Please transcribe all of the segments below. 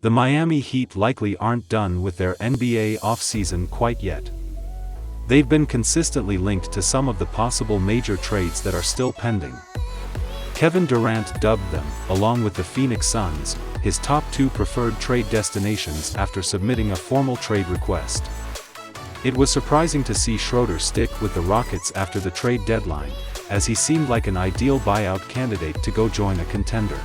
The Miami Heat likely aren't done with their NBA offseason quite yet. They've been consistently linked to some of the possible major trades that are still pending. Kevin Durant dubbed them, along with the Phoenix Suns, his top 2 preferred trade destinations after submitting a formal trade request. It was surprising to see Schroder stick with the Rockets after the trade deadline, as he seemed like an ideal buyout candidate to go join a contender.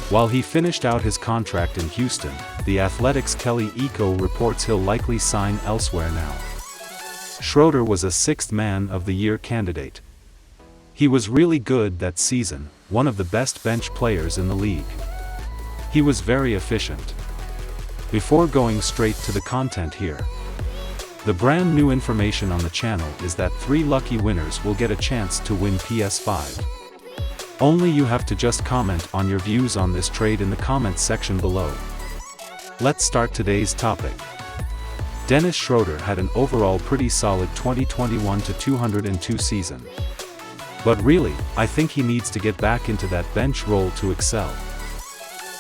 While he finished out his contract in Houston, The Athletic's Kelly Iko reports he'll likely sign elsewhere now. Schroder was a 6th Man of the Year candidate. He was really good that season, one of the best bench players in the league. He was very efficient. Before going straight to the content here, the brand new information on the channel is that 3 lucky winners will get a chance to win PS5. Only you have to just comment on your views on this trade in the comments section below. Let's start today's topic. Dennis Schroder had an overall pretty solid 2021-202 season. But really, I think he needs to get back into that bench role to excel.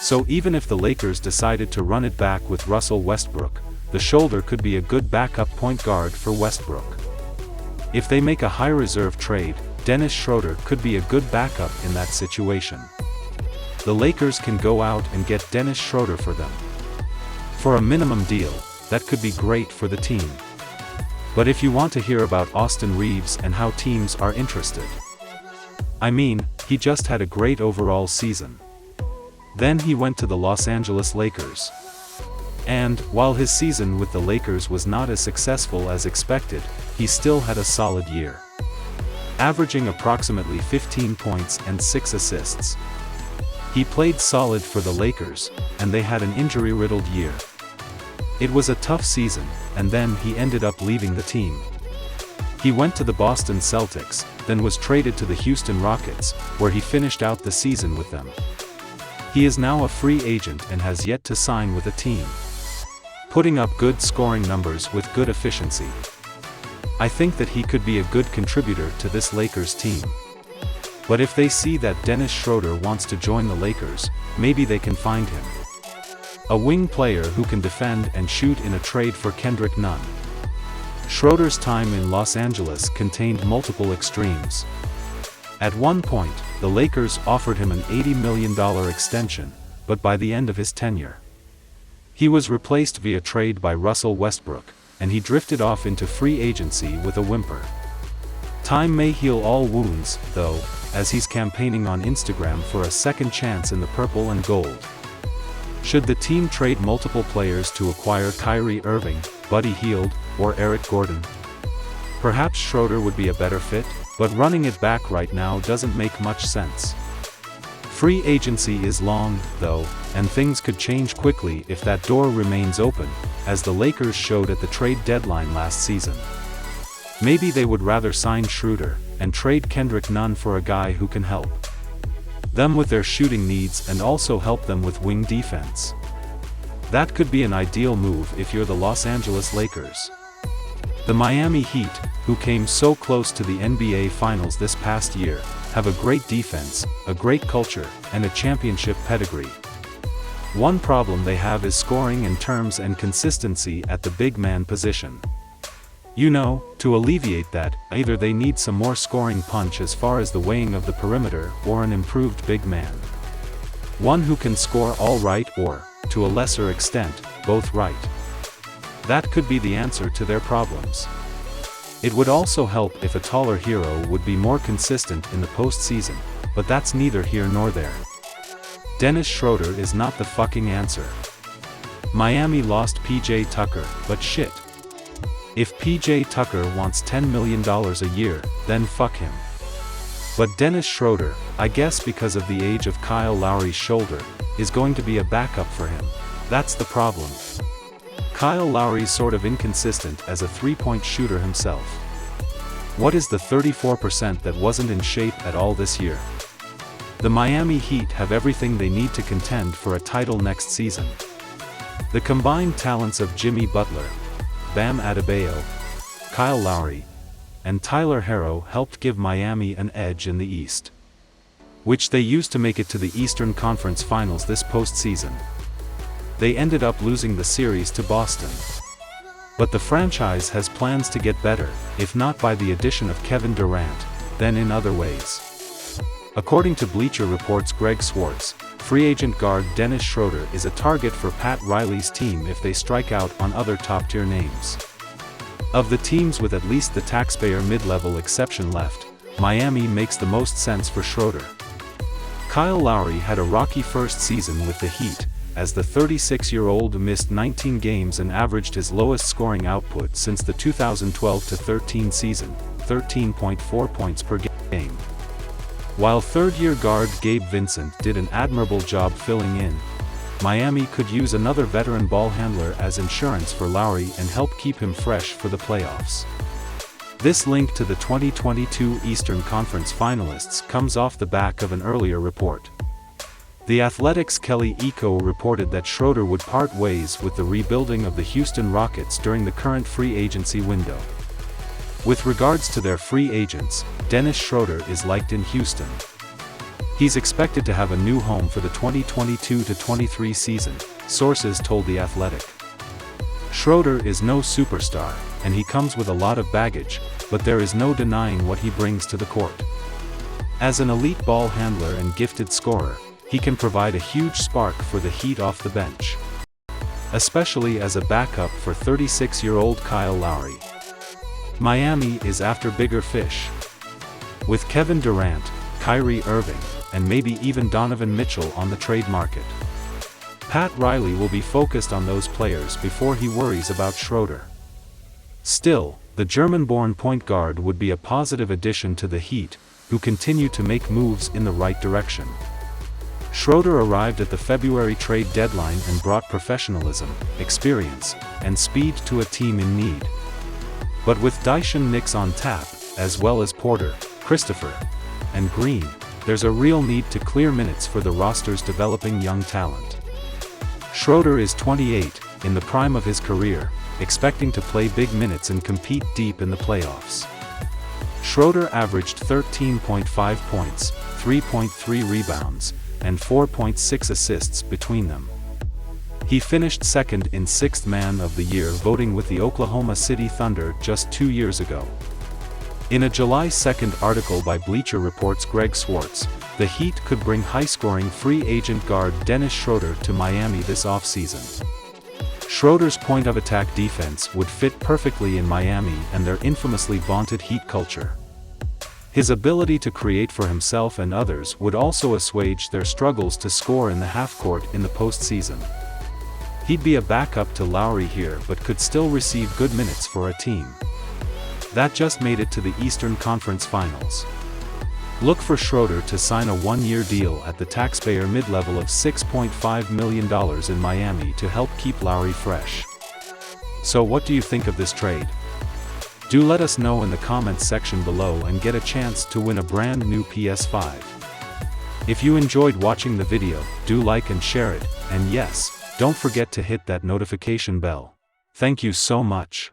So even if the Lakers decided to run it back with Russell Westbrook, the shoulder could be a good backup point guard for Westbrook. If they make a high reserve trade, Dennis Schroder could be a good backup in that situation. The Lakers can go out and get Dennis Schroder for them. For a minimum deal, that could be great for the team. But if you want to hear about Austin Reeves and how teams are interested. I mean, he just had a great overall season. Then he went to the Los Angeles Lakers. And, while his season with the Lakers was not as successful as expected, he still had a solid year. Averaging approximately 15 points and 6 assists. He played solid for the Lakers, and they had an injury-riddled year. It was a tough season, and then he ended up leaving the team. He went to the Boston Celtics, then was traded to the Houston Rockets, where he finished out the season with them. He is now a free agent and has yet to sign with a team. Putting up good scoring numbers with good efficiency. I think that he could be a good contributor to this Lakers team. But if they see that Dennis Schroder wants to join the Lakers, maybe they can find him. A wing player who can defend and shoot in a trade for Kendrick Nunn. Schroder's time in Los Angeles contained multiple extremes. At one point, the Lakers offered him an $80 million extension, but by the end of his tenure, he was replaced via trade by Russell Westbrook, and he drifted off into free agency with a whimper. Time may heal all wounds, though, as he's campaigning on Instagram for a second chance in the purple and gold. Should the team trade multiple players to acquire Kyrie Irving, Buddy Hield, or Eric Gordon? Perhaps Schroder would be a better fit, but running it back right now doesn't make much sense. Free agency is long, though, and things could change quickly if that door remains open, as the Lakers showed at the trade deadline last season. Maybe they would rather sign Schroder, and trade Kendrick Nunn for a guy who can help them with their shooting needs and also help them with wing defense. That could be an ideal move if you're the Los Angeles Lakers. The Miami Heat, who came so close to the NBA Finals this past year, have a great defense, a great culture, and a championship pedigree. One problem they have is scoring in terms and consistency at the big man position. You know, to alleviate that, either they need some more scoring punch as far as the weighing of the perimeter or an improved big man. One who can score all right or, to a lesser extent, both right. That could be the answer to their problems. It would also help if a taller hero would be more consistent in the postseason, but that's neither here nor there. Dennis Schroder is not the fucking answer. Miami lost PJ Tucker, but shit. If PJ Tucker wants $10 million a year, then fuck him. But Dennis Schroder, I guess because of the age of Kyle Lowry's shoulder, is going to be a backup for him. That's the problem. Kyle Lowry's sort of inconsistent as a three-point shooter himself. What is the 34% that wasn't in shape at all this year? The Miami Heat have everything they need to contend for a title next season. The combined talents of Jimmy Butler, Bam Adebayo, Kyle Lowry, and Tyler Herro helped give Miami an edge in the East, which they used to make it to the Eastern Conference Finals this postseason. They ended up losing the series to Boston. But the franchise has plans to get better, if not by the addition of Kevin Durant, then in other ways. According to Bleacher Report's Greg Swartz, free agent guard Dennis Schroder is a target for Pat Riley's team if they strike out on other top-tier names. Of the teams with at least the taxpayer mid-level exception left, Miami makes the most sense for Schroder. Kyle Lowry had a rocky first season with the Heat, as the 36-year-old missed 19 games and averaged his lowest scoring output since the 2012-13 season, 13.4 points per game. While third-year guard Gabe Vincent did an admirable job filling in, Miami could use another veteran ball handler as insurance for Lowry and help keep him fresh for the playoffs. This link to the 2022 Eastern Conference finalists comes off the back of an earlier report. The Athletic's Kelly Iko reported that Schroder would part ways with the rebuilding of the Houston Rockets during the current free agency window. With regards to their free agents, Dennis Schroder is liked in Houston. He's expected to have a new home for the 2022-23 season, sources told The Athletic. Schroder is no superstar, and he comes with a lot of baggage, but there is no denying what he brings to the court. As an elite ball handler and gifted scorer, he can provide a huge spark for the Heat off the bench. Especially as a backup for 36-year-old Kyle Lowry. Miami is after bigger fish. With Kevin Durant, Kyrie Irving, and maybe even Donovan Mitchell on the trade market. Pat Riley will be focused on those players before he worries about Schroder. Still, the German-born point guard would be a positive addition to the Heat, who continue to make moves in the right direction. Schroder arrived at the February trade deadline and brought professionalism, experience, and speed to a team in need. But with Daishen Nix on tap, as well as Porter, Christopher, and Green, there's a real need to clear minutes for the roster's developing young talent. Schroder is 28, in the prime of his career, expecting to play big minutes and compete deep in the playoffs. Schroder averaged 13.5 points, 3.3 rebounds, and 4.6 assists between them. He finished second in Sixth Man of the Year voting with the Oklahoma City Thunder just 2 years ago. In a July 2 article by Bleacher Report's Greg Swartz, the Heat could bring high-scoring free agent guard Dennis Schroder to Miami this offseason. Schroder's point-of-attack defense would fit perfectly in Miami and their infamously vaunted Heat culture. His ability to create for himself and others would also assuage their struggles to score in the half-court in the postseason. He'd be a backup to Lowry here but could still receive good minutes for a team that just made it to the Eastern Conference Finals. Look for Schroder to sign a one-year deal at the taxpayer mid-level of $6.5 million in Miami to help keep Lowry fresh. So what do you think of this trade? Do let us know in the comments section below and get a chance to win a brand new PS5. If you enjoyed watching the video, do like and share it, and yes, don't forget to hit that notification bell. Thank you so much.